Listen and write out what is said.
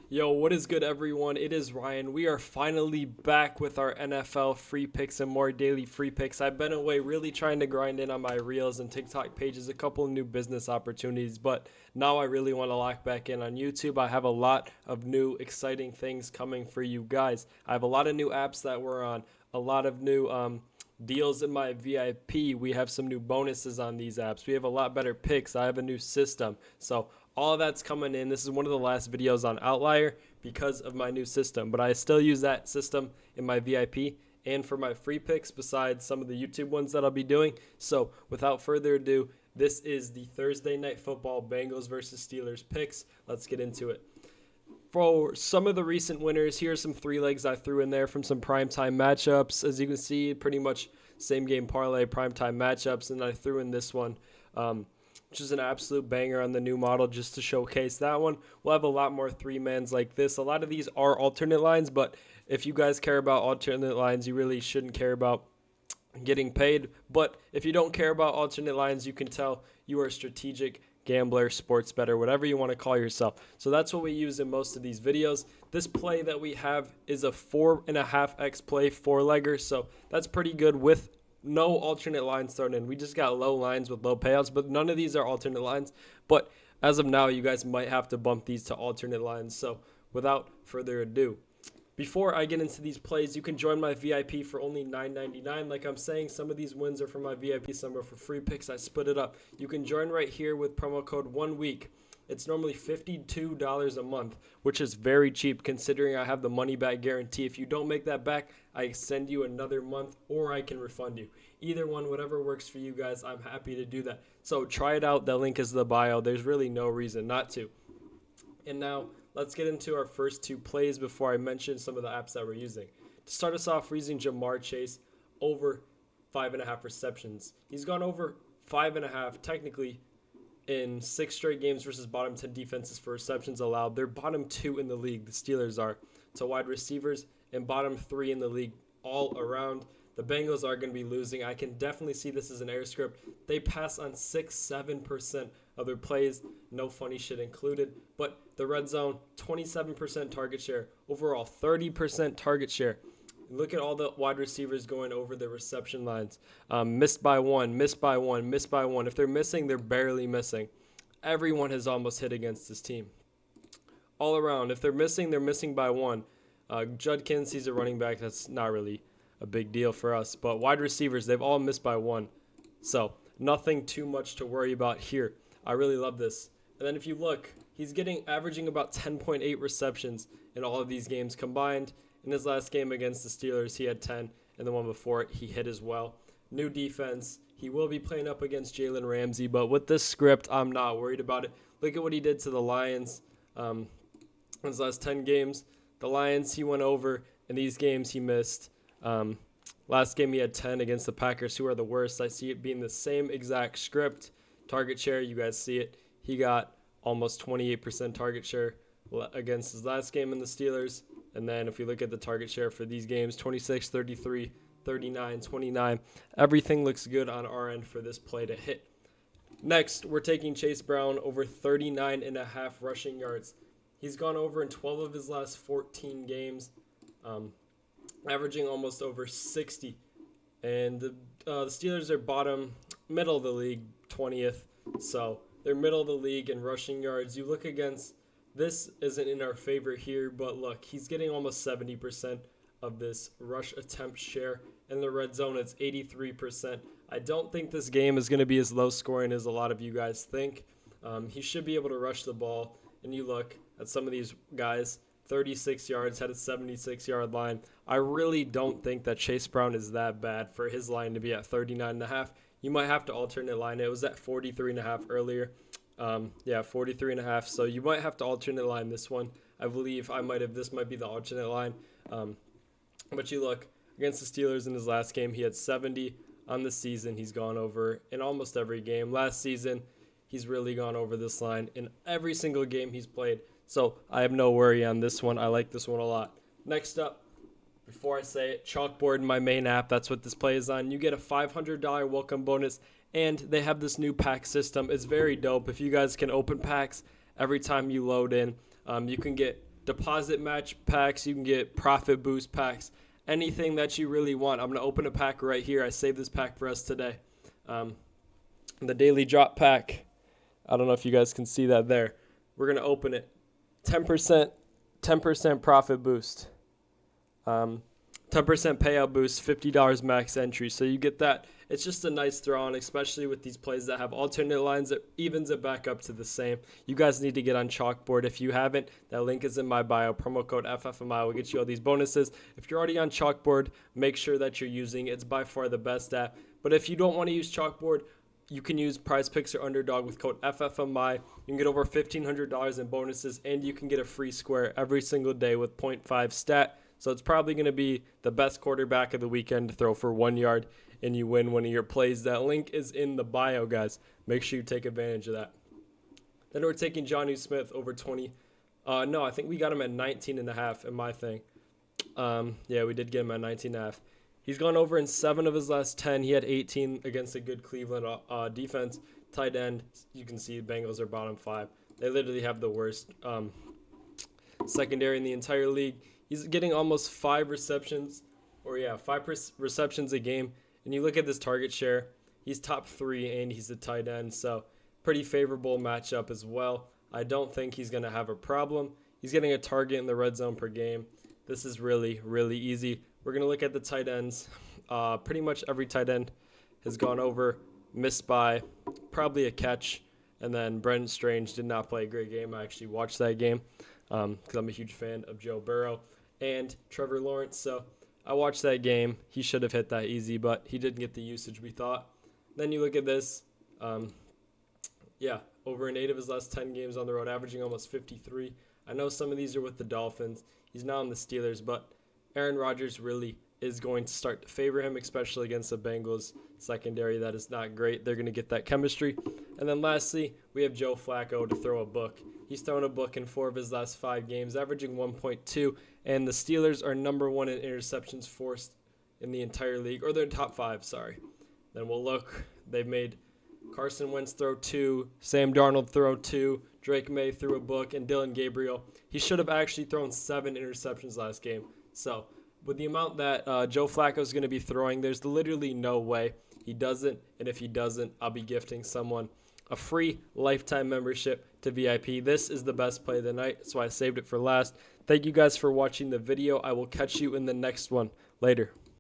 Yo, what is good, everyone? It is Ryan. We are finally back with our NFL free picks and more daily free picks. I've been away really trying to grind in on my Reels and TikTok pages, a couple of new business opportunities, but now I really want to lock back in on YouTube. I have a lot of new exciting things coming for you guys. I have a lot of new apps that we're on, a lot of new deals in my VIP. We have some new bonuses on these apps. We have a lot better picks. I have a new system. So all of that's coming in. This is one of the last videos on Outlier because of my new system, but I still use that system in my VIP and for my free picks besides some of the YouTube ones that I'll be doing. So without further ado, this is the Thursday Night Football Bengals versus Steelers picks. Let's get into it. For some of the recent winners, here's some three legs I threw in there from some primetime matchups. As you can see, pretty much same game parlay, primetime matchups, and I threw in this one, which is an absolute banger on the new model just to showcase that one. We'll have a lot more three-mans like this. A lot of these are alternate lines, but if you guys care about alternate lines, you really shouldn't care about getting paid. But if you don't care about alternate lines, you can tell you are a strategic gambler, sports bettor, whatever you want to call yourself. So that's what we use in most of these videos. This play that we have is a 4.5x play, four-legger, so that's pretty good with no alternate lines thrown in. We just got low lines with low payouts, but none of these are alternate lines. But as of now, you guys might have to bump these to alternate lines. So without further ado, before I get into these plays, you can join my VIP for only $9.99. Like I'm saying, some of these wins are for my VIP, some are for free picks. I split it up. You can join right here with promo code 1week. It's normally $52 a month, which is very cheap considering I have the money back guarantee. If you don't make that back, I send you another month or I can refund you. Either one, whatever works for you guys, I'm happy to do that. So try it out. The link is in the bio. There's really no reason not to. And now let's get into our first two plays before I mention some of the apps that we're using. To start us off, we're using Jamar Chase over 5.5 receptions. He's gone over 5.5 technically in 6 straight games versus bottom 10 defenses for receptions allowed. They're bottom 2 in the league, the Steelers are, to wide receivers, and bottom 3 in the league all around. The Bengals are going to be losing. I can definitely see this as an air script. They pass on 6-7% of their plays, no funny shit included. But the red zone, 27% target share, overall 30% target share. Look at all the wide receivers going over the reception lines. Missed by one, missed by one, missed by one. If they're missing, they're barely missing. Everyone has almost hit against this team. All around, if they're missing by one. Judkins, he's a running back. That's not really a big deal for us. But wide receivers, they've all missed by one. So nothing too much to worry about here. I really love this. And then if you look, he's averaging about 10.8 receptions in all of these games combined. In his last game against the Steelers, he had 10, and the one before it, he hit as well. New defense. He will be playing up against Jalen Ramsey, but with this script, I'm not worried about it. Look at what he did to the Lions in his last 10 games. The Lions, he went over. In these games, he missed. Last game, he had 10 against the Packers, who are the worst. I see it being the same exact script. Target share, you guys see it. He got almost 28% target share against his last game in the Steelers. And then if you look at the target share for these games, 26, 33, 39, 29. Everything looks good on our end for this play to hit. Next, we're taking Chase Brown over 39.5 rushing yards. He's gone over in 12 of his last 14 games, averaging almost over 60. And the Steelers are middle of the league, 20th. So they're middle of the league in rushing yards. You look against, this isn't in our favor here, but look, he's getting almost 70% of this rush attempt share. In the red zone, it's 83%. I don't think this game is going to be as low scoring as a lot of you guys think. He should be able to rush the ball. And you look at some of these guys, 36 yards, had a 76-yard line. I really don't think that Chase Brown is that bad for his line to be at 39.5. You might have to alternate line. It was at 43.5 earlier. 43.5. So you might have to alternate line this one. I believe this might be the alternate line. But you look, against the Steelers in his last game, he had 70 on the season. He's gone over in almost every game. Last season, he's really gone over this line in every single game he's played. So I have no worry on this one. I like this one a lot. Next up, before I say it, Chalkboard in my main app. That's what this play is on. You get a $500 welcome bonus, and they have this new pack system. It's very dope. If you guys can open packs every time you load in, you can get deposit match packs. You can get profit boost packs. Anything that you really want. I'm going to open a pack right here. I saved this pack for us today. The daily drop pack. I don't know if you guys can see that there. We're going to open it. 10% profit boost. 10% payout boost, $50 max entry. So you get that. It's just a nice throw on, especially with these plays that have alternate lines that evens it back up to the same. You guys need to get on Chalkboard. If you haven't, that link is in my bio. Promo code FFMI will get you all these bonuses. If you're already on Chalkboard, make sure that you're using it. It's by far the best app. But if you don't want to use Chalkboard, you can use PrizePicks or Underdog with code FFMI. You can get over $1,500 in bonuses, and you can get a free square every single day with 0.5 stat. So it's probably going to be the best quarterback of the weekend to throw for 1 yard, and you win one of your plays. That link is in the bio, guys. Make sure you take advantage of that. Then we're taking Jonnu Smith over 20. No, I think we got him at 19.5 in my thing. Yeah, we did get him at 19.5. He's gone over in 7 of his last 10. He had 18 against a good Cleveland defense. Tight end, you can see Bengals are bottom 5. They literally have the worst secondary in the entire league. He's getting almost 5 receptions, 5 receptions a game. And you look at this target share, he's top 3 and he's a tight end. So pretty favorable matchup as well. I don't think he's going to have a problem. He's getting a target in the red zone per game. This is really, really easy. We're going to look at the tight ends. Pretty much every tight end has gone over, missed by probably a catch. And then Brendan Strange did not play a great game. I actually watched that game because I'm a huge fan of Joe Burrow and Trevor Lawrence. So I watched that game. He should have hit that easy, but he didn't get the usage we thought. Then you look at this. Over in 8 of his last 10 games on the road, averaging almost 53. I know some of these are with the Dolphins. He's now on the Steelers, but Aaron Rodgers really is going to start to favor him, especially against the Bengals secondary that is not great. They're going to get that chemistry. And then lastly, we have Joe Flacco to throw a book. He's thrown a book in 4 of his last 5 games, averaging 1.2, and the Steelers are number 1 in interceptions forced in the entire league, or they're top 5, sorry. Then we'll look. They've made Carson Wentz throw 2, Sam Darnold throw 2, Drake May threw a book, and Dylan Gabriel. He should have actually thrown 7 interceptions last game. So with the amount that Joe Flacco is going to be throwing, there's literally no way he doesn't. And if he doesn't, I'll be gifting someone a free lifetime membership to VIP. This is the best play of the night, so I saved it for last. Thank you guys for watching the video. I will catch you in the next one. Later.